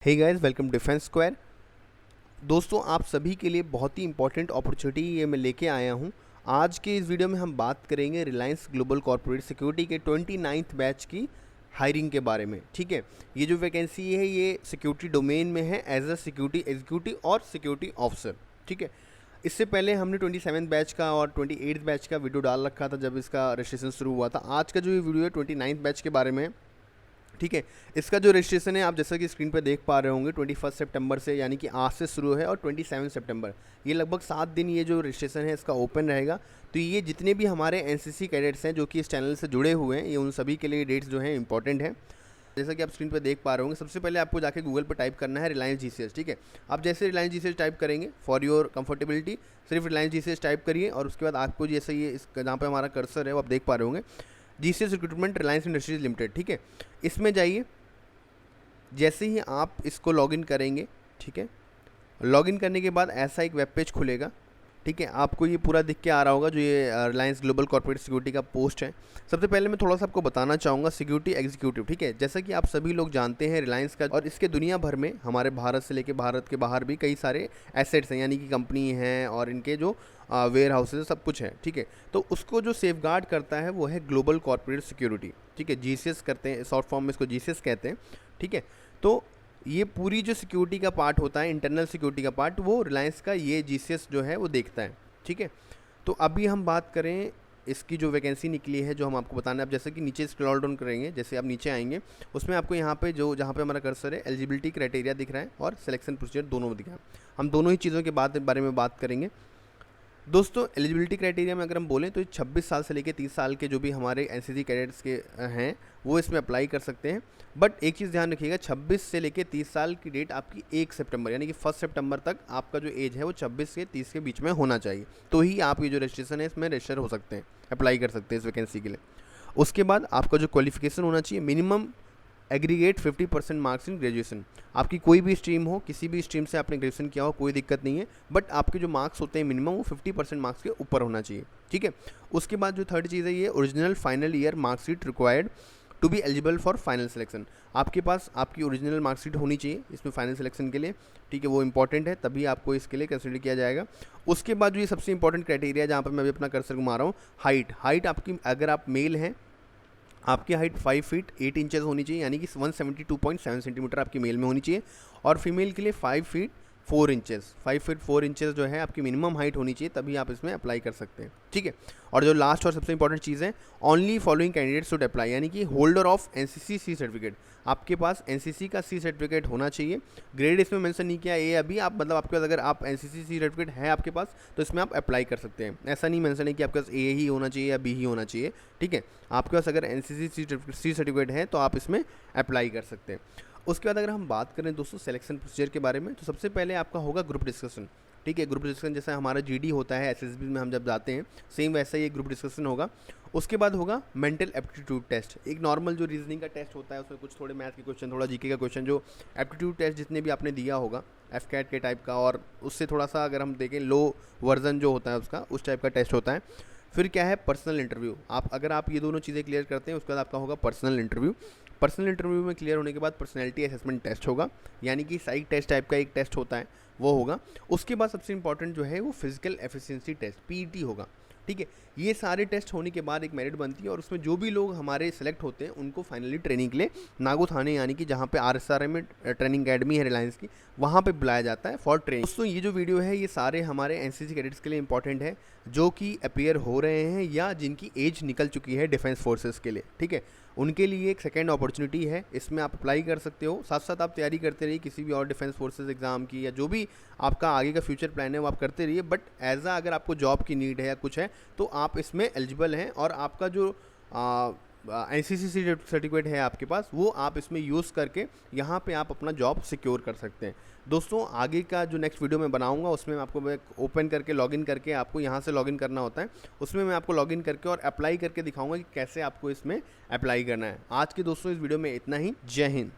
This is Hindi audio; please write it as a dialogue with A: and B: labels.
A: हे गाइस, वेलकम डिफेंस स्क्वायर। दोस्तों, आप सभी के लिए बहुत ही इंपॉर्टेंट अपॉर्चुनिटी ये मैं लेके आया हूँ। आज के इस वीडियो में हम बात करेंगे रिलायंस ग्लोबल कॉर्पोरेट सिक्योरिटी के 29th बैच की हायरिंग के बारे में। ठीक है, ये जो वैकेंसी है ये सिक्योरिटी डोमेन में है एज अ सिक्योरिटी एग्जीक्यूटिव और सिक्योरिटी ऑफिसर। ठीक है, इससे पहले हमने 27th बैच का और 28th बैच का वीडियो डाल रखा था जब इसका रजिस्ट्रेशन शुरू हुआ था। आज का जो ये वीडियो है 29th बैच के बारे में है। ठीक है, इसका जो रजिस्ट्रेशन है आप जैसा कि स्क्रीन पर देख पा रहे होंगे 21 सितंबर से, यानी कि आज से शुरू है, और 27 सितंबर, ये लगभग 7 दिन ये जो रजिस्ट्रेशन है इसका ओपन रहेगा। तो ये जितने भी हमारे एनसीसी कैडेट्स हैं जो कि इस चैनल से जुड़े हुए हैं, ये उन सभी के लिए डेट्स जो हैं इंपॉर्टेंट है। जैसा कि आप स्क्रीन पर देख पा रहे होंगे, सबसे पहले आपको जाके गूगल पर टाइप करना है रिलायंस जीसीएस। ठीक है, आप जैसे रिलायंस जीसीएस टाइप करेंगे, फॉर योर कंफर्टेबिलिटी सिर्फ रिलायंस जीसीएस टाइप करिए, और उसके बाद आपको जैसे ये इस जहाँ पे हमारा कर्सर है वो आप देख पा रहे होंगे, GCS recruitment Reliance industries limited. ठीक है, इसमें जाइए। जैसे ही आप इसको लॉगिन करेंगे, ठीक है, लॉगिन करने के बाद ऐसा एक वेब पेज खुलेगा। ठीक है, आपको ये पूरा दिख के आ रहा होगा जो ये रिलायंस ग्लोबल कॉर्पोरेट सिक्योरिटी का पोस्ट है। सबसे पहले मैं थोड़ा सा आपको बताना चाहूँगा सिक्योरिटी एग्जीक्यूटिव। ठीक है, जैसा कि आप सभी लोग जानते हैं रिलायंस का और इसके दुनिया भर में, हमारे भारत से लेके भारत के बाहर भी कई सारे एसेट्स हैं, यानी कि कंपनी हैं और इनके जो वेयर हाउसेज सब कुछ है। ठीक है, तो उसको जो सेफगार्ड करता है वो है ग्लोबल कॉर्पोरेट सिक्योरिटी। ठीक है, जीसीएस करते हैं, शॉर्ट फॉर्म में इसको जीसीएस कहते हैं। ठीक है, तो ये पूरी जो सिक्योरिटी का पार्ट होता है, इंटरनल सिक्योरिटी का पार्ट, वो रिलायंस का ये जीसीएस जो है वो देखता है। ठीक है, तो अभी हम बात करें इसकी जो वैकेंसी निकली है जो हम आपको बताना है। आप जैसे कि नीचे स्क्रॉल डाउन करेंगे, जैसे आप नीचे आएंगे उसमें आपको यहाँ पे जो जहाँ पे हमारा कर्सर है एलिजिबिलिटी क्राइटेरिया दिख रहा है और सिलेक्शन प्रोसीजर दोनों दिख रहा है। हम दोनों ही चीज़ों के बारे में बात करेंगे। दोस्तों, एलिजिबिलिटी क्राइटेरिया में अगर हम बोलें तो 26 साल से लेकर 30 साल के जो भी हमारे एनसीसी कैडेट्स के हैं वो इसमें अप्लाई कर सकते हैं। बट एक चीज़ ध्यान रखिएगा, 26 से लेकर 30 साल की डेट आपकी 1 सितंबर यानी कि 1 सितंबर तक आपका जो एज है वो 26 से 30 के बीच में होना चाहिए, तो ही आप ये जो रजिस्ट्रेशन है इसमें रजिस्टर हो सकते हैं, अप्लाई कर सकते हैं इस वैकेंसी के लिए। उसके बाद आपका जो क्वालिफिकेशन होना चाहिए, minimum aggregate 50% marks in graduation. आपकी कोई भी स्ट्रीम हो, किसी भी स्ट्रीम से आपने ग्रेजुएशन किया हो, कोई दिक्कत नहीं है, बट आपके जो मार्क्स होते हैं मिनिमम वो 50% मार्क्स के ऊपर होना चाहिए। ठीक है, उसके बाद जो थर्ड चीज़ है ये original final year marksheet required to be eligible for final selection. आपके पास आपकी ओरिजिनल मार्कशीट होनी चाहिए इसमें फाइनल सिलेक्शन के लिए। ठीक है, वो इंपॉर्टेंट है, तभी आपको इसके लिए कंसिडर किया जाएगा। उसके बाद जो ये सबसे इंपॉर्टेंट क्राइटेरिया जहाँ पर मैं अभी अपना कर्सर घुमा रहा हूँ, हाइट आपकी, अगर आप मेल हैं आपकी हाइट 5 फीट 8 इंचेस होनी चाहिए, यानी कि 172.7 सेंटीमीटर आपकी मेल में होनी चाहिए, और फीमेल के लिए 5 फीट 4 इंचेस 5 फीट 4 इंचेस जो है आपकी मिनिमम हाइट होनी चाहिए, तभी आप इसमें अप्लाई कर सकते हैं। ठीक है, और जो लास्ट और सबसे इंपॉर्टेंट चीज़ है, only following candidate should apply, यानी कि holder of NCC C certificate, आपके पास एनसीसी का सी सर्टिफिकेट होना चाहिए। ग्रेड इसमें मेंशन नहीं किया ए अभी, आप मतलब आपके पास अगर आप एनसीसी सी सर्टिफिकेट है आपके पास तो इसमें आप अप्लाई कर सकते हैं। ऐसा नहीं मेंशन है कि आपके पास ए ही होना चाहिए या बी ही होना चाहिए। ठीक है, आपके पास अगर एनसीसी सी सर्टिफिकेट है तो आप इसमें अप्लाई कर सकते हैं। उसके बाद अगर हम बात करें दोस्तों सिलेक्शन प्रोसीजर के बारे में, तो सबसे पहले आपका होगा ग्रुप डिस्कशन। ठीक है, ग्रुप डिस्कशन जैसा हमारा जीडी होता है एसएसबी में हम जब जाते हैं, सेम वैसा ही ग्रुप डिस्कशन होगा। उसके बाद होगा मेंटल एप्टीट्यूड टेस्ट, एक नॉर्मल जो रीजनिंग का टेस्ट होता है, उसमें कुछ थोड़े मैथ के क्वेश्चन, थोड़ा जीके का क्वेश्चन, जो एप्टीट्यूड टेस्ट जितने भी आपने दिया होगा एफकैट के टाइप का, और उससे थोड़ा सा अगर हम देखें लो वर्जन जो होता है उसका, उस टाइप का टेस्ट होता है। फिर क्या है, पर्सनल इंटरव्यू। अगर आप ये दोनों चीज़ें क्लियर करते हैं उसके बाद आपका होगा पर्सनल इंटरव्यू। पर्सनल इंटरव्यू में क्लियर होने के बाद पर्सनैलिटी असेसमेंट टेस्ट होगा, यानी कि साइक टेस्ट टाइप का एक टेस्ट होता है, वो होगा। उसके बाद सबसे इंपॉर्टेंट जो है वो फिजिकल एफिशिएंसी टेस्ट पीईटी होगा। ठीक है, ये सारे टेस्ट होने के बाद एक मेरिट बनती है, और उसमें जो भी लोग हमारे सेलेक्ट होते हैं उनको फाइनली ट्रेनिंग के लिए नागो थाने, यानी कि जहाँ पे आरएसआरएम में ट्रेनिंग अकेडमी है रिलायंस की, वहाँ पे बुलाया जाता है फॉर ट्रेनिंग। दोस्तों, ये जो वीडियो है ये सारे हमारे एनसीसी कैडेट्स के लिए इंपॉर्टेंट है जो कि अपीयर हो रहे हैं या जिनकी एज निकल चुकी है डिफेंस फोर्सेस के लिए। ठीक है, उनके लिए एक सेकेंड अपॉर्चुनिटी है, इसमें आप अप्लाई कर सकते हो। साथ साथ आप तैयारी करते रहिए किसी भी और डिफेंस फोर्सेस एग्जाम की, या जो भी आपका आगे का फ्यूचर प्लान है वो आप करते रहिए। बट एज अगर आपको जॉब की नीड है या कुछ है तो आप इसमें एलिजिबल हैं, और आपका जो एनसीसी सर्टिफिकेट है आपके पास, वो आप इसमें यूज़ करके यहाँ पे आप अपना जॉब सिक्योर कर सकते हैं। दोस्तों, आगे का जो नेक्स्ट वीडियो मैं बनाऊंगा उसमें आपको मैं ओपन करके लॉगिन करके, आपको यहाँ से लॉगिन करना होता है, उसमें मैं आपको लॉगिन करके और अप्लाई करके दिखाऊंगा कि कैसे आपको इसमें अप्लाई करना है। आज के दोस्तों इस वीडियो में इतना ही। जय हिंद।